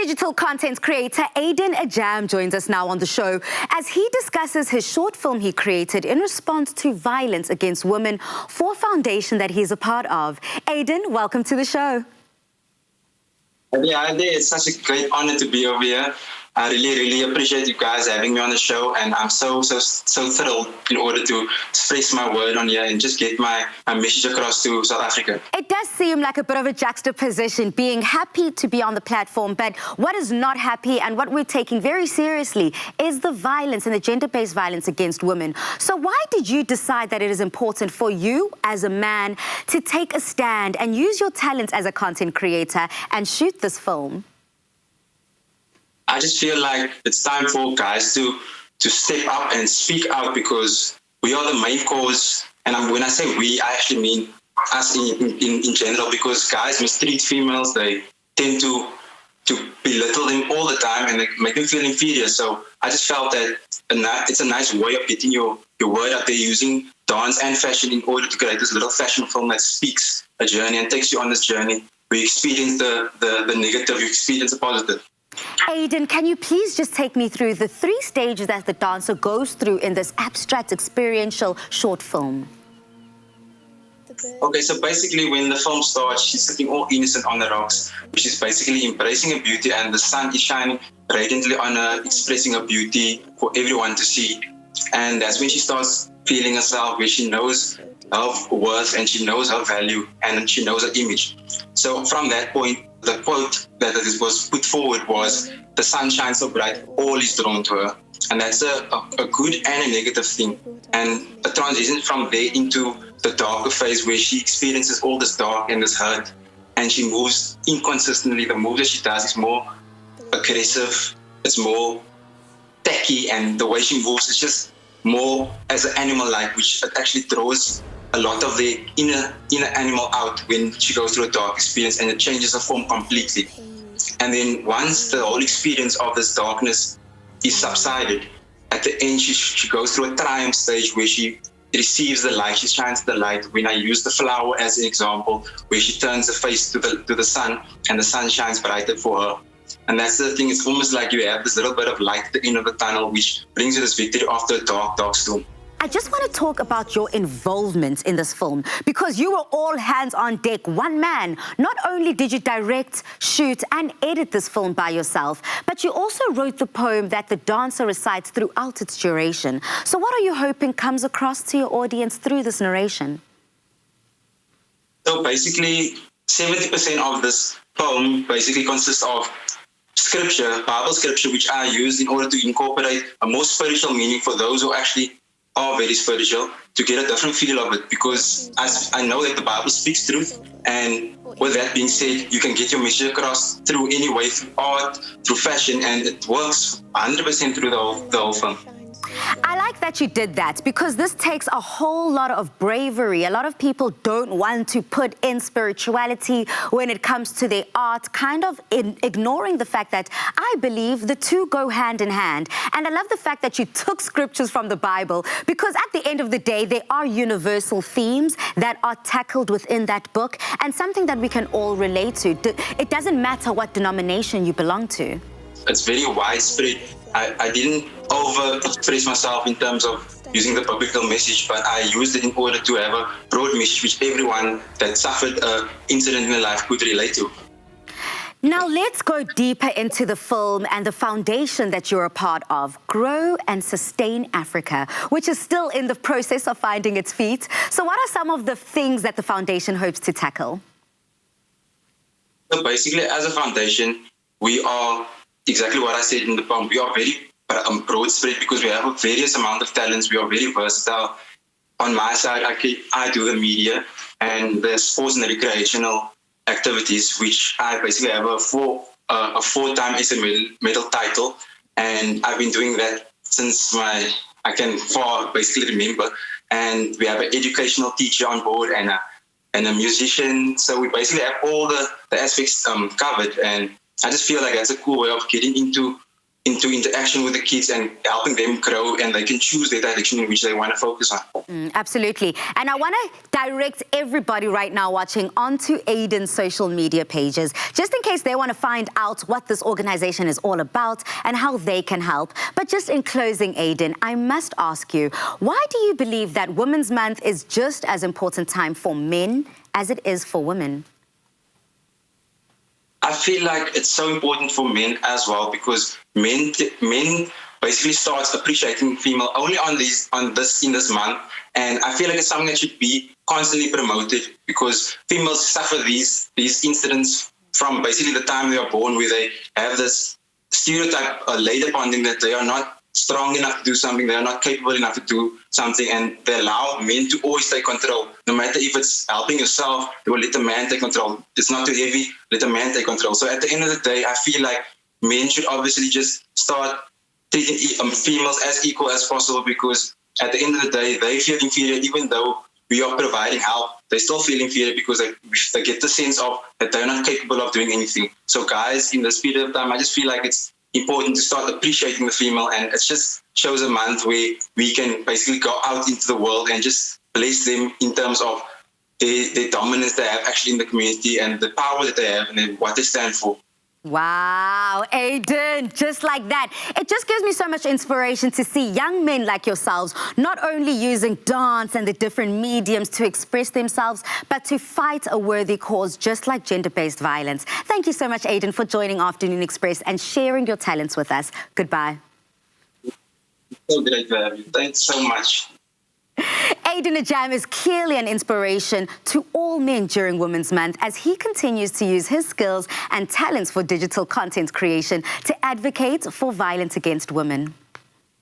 Digital content creator Aden Ajam joins us now on the show as he discusses his short film he created in response to violence against women for a foundation that he's a part of. Aden, welcome to the show. Yeah, it's such a great honor to be over here. I really appreciate you guys having me on the show, and I'm so thrilled in order to express my word on here and just get my message across to South Africa. It does seem like a bit of a juxtaposition, being happy to be on the platform, but what is not happy and what we're taking very seriously is the violence and the gender-based violence against women. So why did you decide that it is important for you as a man to take a stand and use your talents as a content creator and shoot this film? I just feel like it's time for guys to step up and speak out, because we are the main cause. And when I say we, I actually mean us in general, because guys mistreat females. They tend to belittle them all the time and they make them feel inferior. So I just felt that it's a nice way of getting your word out there, using dance and fashion in order to create this little fashion film that speaks a journey and takes you on this journey. We experience the negative, you experience the positive. Aden, can you please just take me through the 3 stages that the dancer goes through in this abstract experiential short film? Okay, so basically when the film starts, she's sitting all innocent on the rocks, which is basically embracing her beauty, and the sun is shining radiantly on her, expressing her beauty for everyone to see. And that's when she starts feeling herself, where she knows her worth and she knows her value and she knows her image. So from that point, the quote that was put forward was, "The sun shines so bright, all is drawn to her." And that's a good and a negative thing. And a transition from there into the darker phase, where she experiences all this dark and this hurt, and she moves inconsistently. The move that she does is more aggressive, it's more tacky, and the way she moves is just more as an animal-like, which actually draws a lot of the inner animal out when she goes through a dark experience, and it changes her form completely. And then once the whole experience of this darkness is subsided, at the end she goes through a triumph stage where she receives the light, she shines the light. When I use the flower as an example, where she turns her face to the sun and the sun shines brighter for her. And that's the thing, it's almost like you have this little bit of light at the end of the tunnel, which brings you this victory after a dark storm. I just want to talk about your involvement in this film, because you were all hands on deck, one man. Not only did you direct, shoot and edit this film by yourself, but you also wrote the poem that the dancer recites throughout its duration. So what are you hoping comes across to your audience through this narration? So basically, 70% of this poem basically consists of scripture, Bible scripture, which I use in order to incorporate a more spiritual meaning for those who actually are very spiritual, to get a different feel of it, because as I know that the Bible speaks truth, and with that being said, you can get your message across through any way, through art, through fashion, and it works 100% through the whole film. I like that you did that, because this takes a whole lot of bravery. A lot of people don't want to put in spirituality when it comes to their art, kind of ignoring the fact that I believe the two go hand in hand. And I love the fact that you took scriptures from the Bible, because at the end of the day, there are universal themes that are tackled within that book, and something that we can all relate to. It doesn't matter what denomination you belong to. It's very widespread. I didn't over-express myself in terms of using the biblical message, but I used it in order to have a broad message which everyone that suffered an incident in their life could relate to. Now let's go deeper into the film and the foundation that you're a part of, Grow and Sustain Africa, which is still in the process of finding its feet. So what are some of the things that the foundation hopes to tackle? So basically, as a foundation, we are exactly what I said in the poem. We are very broad spread, because we have a various amount of talents. We are very versatile. On my side, I do the media and the sports and the recreational activities, which I basically have a 4-time SA medal title, and I've been doing that since I can basically remember. And we have an educational teacher on board and a musician. So we basically have all the aspects covered, and I just feel like that's a cool way of getting into into interaction with the kids and helping them grow, and they can choose their direction in which they want to focus on. Absolutely. And I want to direct everybody right now watching onto Aden's social media pages, just in case they want to find out what this organization is all about and how they can help. But just in closing, Aden, I must ask you, why do you believe that Women's Month is just as important time for men as it is for women? I feel like it's so important for men as well, because men basically starts appreciating female only in this month, and I feel like it's something that should be constantly promoted, because females suffer these incidents from basically the time they are born, where they have this stereotype laid upon them that they are not strong enough to do something, they are not capable enough to do something, and they allow men to always take control. No matter if it's helping yourself, they will let the man take control. It's not too heavy, let the man take control. So at the end of the day, I feel like men should obviously just start treating females as equal as possible, because at the end of the day, they feel inferior. Even though we are providing help, they still feel inferior, because they get the sense of that they're not capable of doing anything. So guys, in this period of time, I just feel like it's important to start appreciating the female, and it just shows a month where we can basically go out into the world and just bless them in terms of the dominance they have actually in the community, and the power that they have, and what they stand for. Wow, Aden, just like that. It just gives me so much inspiration to see young men like yourselves not only using dance and the different mediums to express themselves, but to fight a worthy cause just like gender-based violence. Thank you so much, Aden, for joining Afternoon Express and sharing your talents with us. Goodbye. So great to have you. Thanks so much. Aden Ajam is clearly an inspiration to all men during Women's Month as he continues to use his skills and talents for digital content creation to advocate for violence against women.